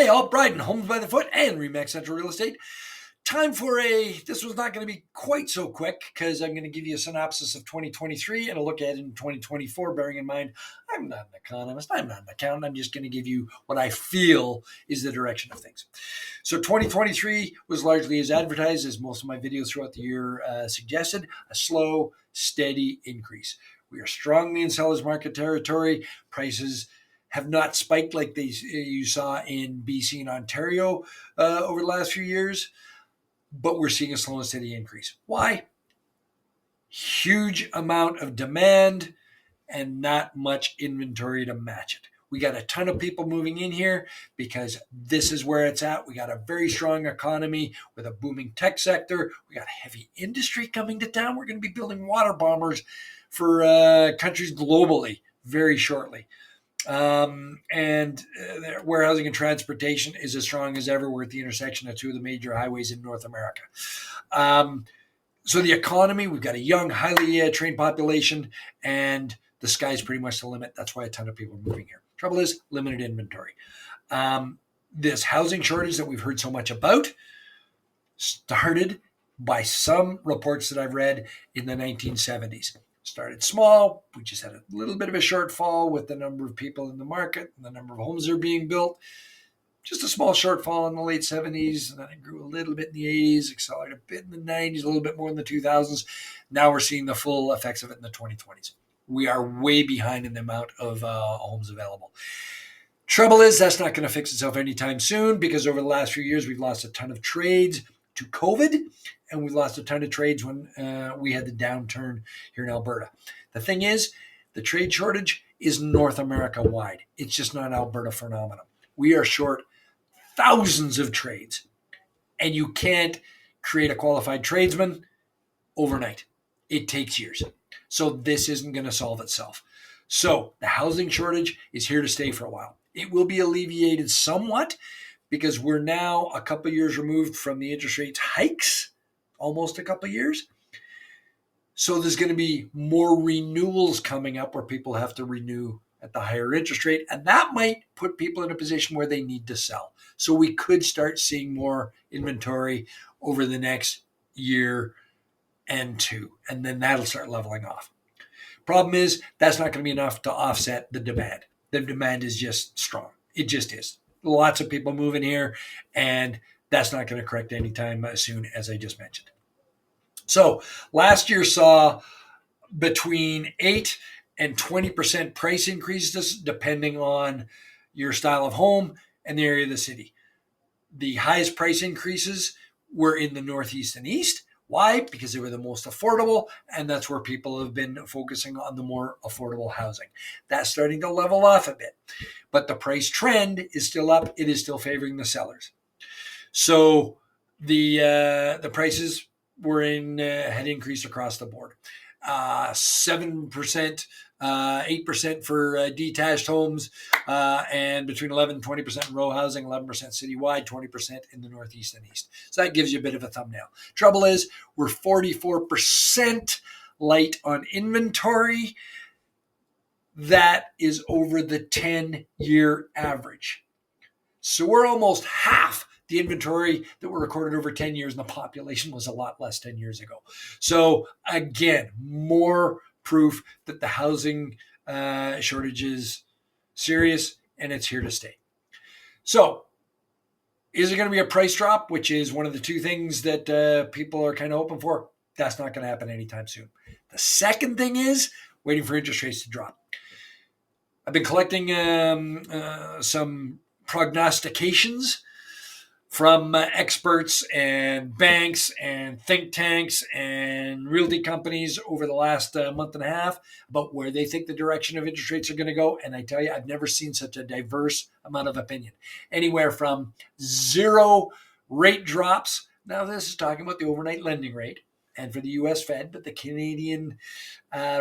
Hey, all, Bryden, Homes by the Foot and Remax Central Real Estate. Time for this was not going to be quite so quick because I'm going to give you a synopsis of 2023 and a look ahead in 2024, bearing in mind I'm not an economist, I'm not an accountant, I'm just going to give you what I feel is the direction of things. So 2023 was largely as advertised, as most of my videos throughout the year suggested, a slow, steady increase. We are strongly in seller's market territory. Prices have not spiked like you saw in BC and Ontario over the last few years, but we're seeing a slow and steady increase. Why? Huge amount of demand and not much inventory to match it. We got a ton of people moving in here because this is where it's at. We got a very strong economy with a booming tech sector. We got heavy industry coming to town. We're going to be building water bombers for countries globally very shortly. Warehousing and transportation is as strong as ever. We're at the intersection of two of the major highways in North America. So the economy, we've got a young, highly trained population, and the sky's pretty much the limit. That's why a ton of people are moving here. Trouble is limited inventory. This housing shortage that we've heard so much about started by some reports that I've read in the 1970s. Started small. We just had a little bit of a shortfall with the number of people in the market and the number of homes that are being built. Just a small shortfall in the late 70s, and then it grew a little bit in the 80s, accelerated a bit in the 90s, a little bit more in the 2000s. Now we're seeing the full effects of it in the 2020s. We are way behind in the amount of homes available. Trouble is, that's not going to fix itself anytime soon because over the last few years, we've lost a ton of trades to COVID, and we lost a ton of trades when we had the downturn here in Alberta. The thing is, the trade shortage is North America wide. It's just not an Alberta phenomenon. We are short thousands of trades, and you can't create a qualified tradesman overnight. It takes years. So this isn't going to solve itself. So the housing shortage is here to stay for a while. It will be alleviated somewhat because we're now a couple of years removed from the interest rate hikes, almost a couple of years. So there's going to be more renewals coming up where people have to renew at the higher interest rate, and that might put people in a position where they need to sell. So we could start seeing more inventory over the next year and two, and then that'll start leveling off. Problem is, that's not going to be enough to offset the demand. The demand is just strong. It just is. Lots of people moving here, and that's not going to correct anytime soon, as I just mentioned. So last year saw between 8 and 20% price increases depending on your style of home and the area of the city. The highest price increases were in the Northeast and East. Why? Because they were the most affordable, and that's where people have been focusing on the more affordable housing. That's starting to level off a bit, but the price trend is still up. It is still favoring the sellers. So the prices were had increased across the board. 7%, 8% for detached homes, and between 11 and 20% in row housing, 11% citywide, 20% in the Northeast and East. So that gives you a bit of a thumbnail. Trouble is, we're 44% light on inventory. That is over the 10-year average. So we're almost half the inventory that were recorded over 10 years, and the population was a lot less 10 years ago. So again, more proof that the housing shortage is serious and it's here to stay. So is it going to be a price drop, which is one of the two things that people are kind of hoping for? That's not going to happen anytime soon. The second thing is waiting for interest rates to drop. I've been collecting some prognostications from experts and banks and think tanks and realty companies over the last month and a half about where they think the direction of interest rates are going to go. And I tell you, I've never seen such a diverse amount of opinion. Anywhere from 0 rate drops. Now, this is talking about the overnight lending rate and for the U.S. Fed, but the Canadian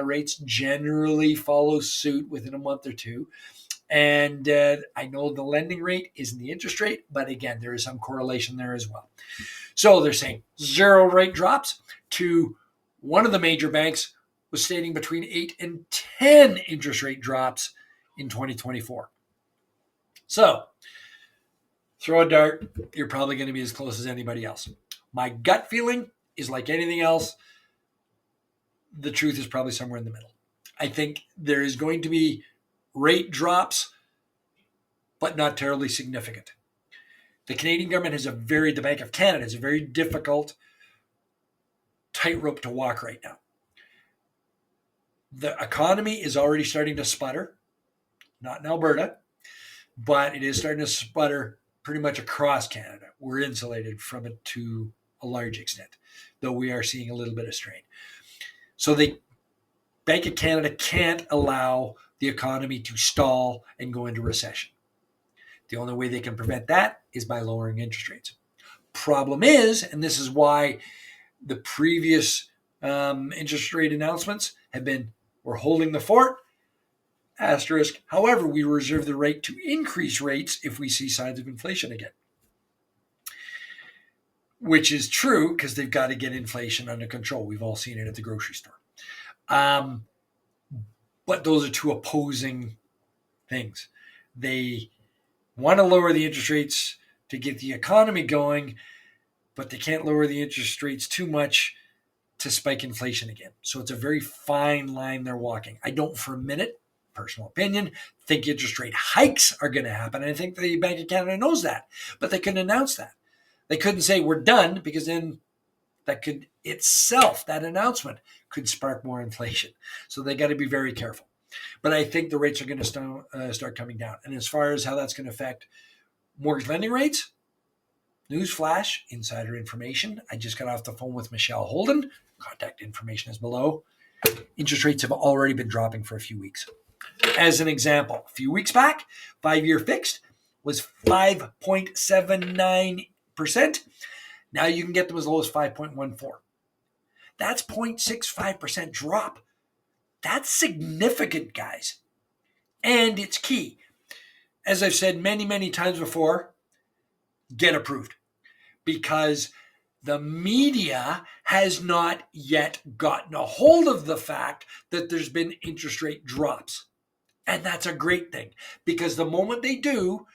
rates generally follow suit within a month or two. And I know the lending rate isn't the interest rate, but again, there is some correlation there as well. So they're saying 0 rate drops to one of the major banks was stating between 8 and 10 interest rate drops in 2024. So throw a dart, you're probably going to be as close as anybody else. My gut feeling is like anything else, the truth is probably somewhere in the middle. I think there is going to be rate drops, but not terribly significant. The Canadian government has the Bank of Canada has a very difficult tightrope to walk right now. The economy is already starting to sputter, not in Alberta, but it is starting to sputter pretty much across Canada. We're insulated from it to a large extent, though we are seeing a little bit of strain. So the Bank of Canada can't allow the economy to stall and go into recession. The only way they can prevent that is by lowering interest rates. Problem is, and this is why the previous interest rate announcements have been, we're holding the fort, asterisk. However, we reserve the right to increase rates if we see signs of inflation again. Which is true because they've got to get inflation under control. We've all seen it at the grocery store. But those are two opposing things. They want to lower the interest rates to get the economy going, but they can't lower the interest rates too much to spike inflation again. So it's a very fine line they're walking. I don't for a minute, personal opinion, think interest rate hikes are going to happen. And I think the Bank of Canada knows that, but they couldn't announce that. They couldn't say we're done because then that could itself, that announcement could spark more inflation. So they got to be very careful. But I think the rates are going to start coming down. And as far as how that's going to affect mortgage lending rates, newsflash, insider information. I just got off the phone with Michelle Holden. Contact information is below. Interest rates have already been dropping for a few weeks. As an example, a few weeks back, 5-year fixed was 5.79%. Now you can get them as low as 5.14. That's 0.65% drop. That's significant, guys. And it's key. As I've said many, many times before, get approved. Because the media has not yet gotten a hold of the fact that there's been interest rate drops. And that's a great thing. Because the moment they do,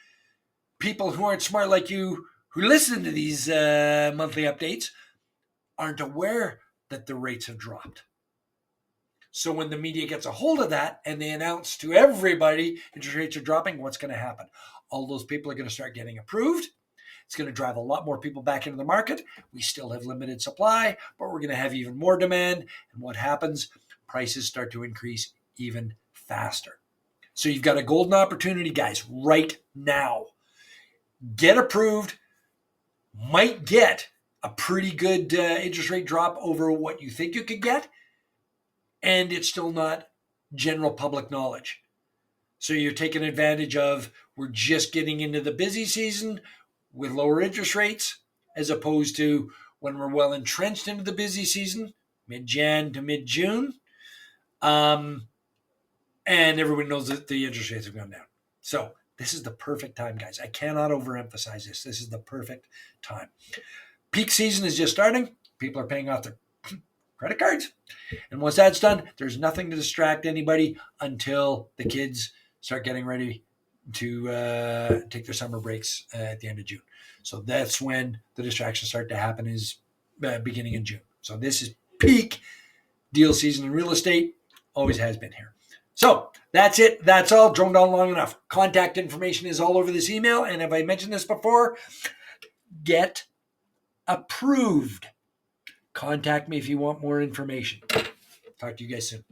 people who aren't smart like you, who listen to these monthly updates, aren't aware that the rates have dropped. So when the media gets a hold of that and they announce to everybody interest rates are dropping, what's going to happen? All those people are going to start getting approved. It's going to drive a lot more people back into the market. We still have limited supply, but we're going to have even more demand. And what happens? Prices start to increase even faster. So you've got a golden opportunity, guys, right now. Get approved. Might get a pretty good interest rate drop over what you think you could get. And it's still not general public knowledge. So you're taking advantage of, we're just getting into the busy season with lower interest rates, as opposed to when we're well entrenched into the busy season, mid-Jan to mid-June. And everybody knows that the interest rates have gone down. So this is the perfect time, guys. I cannot overemphasize this. This is the perfect time. Peak season is just starting. People are paying off their credit cards. And once that's done, there's nothing to distract anybody until the kids start getting ready to take their summer breaks at the end of June. So that's when the distractions start to happen, is beginning in June. So this is peak deal season in real estate. Always has been here. So that's it. That's all. Droned on long enough. Contact information is all over this email. And if I mentioned this before, get approved. Contact me if you want more information. Talk to you guys soon.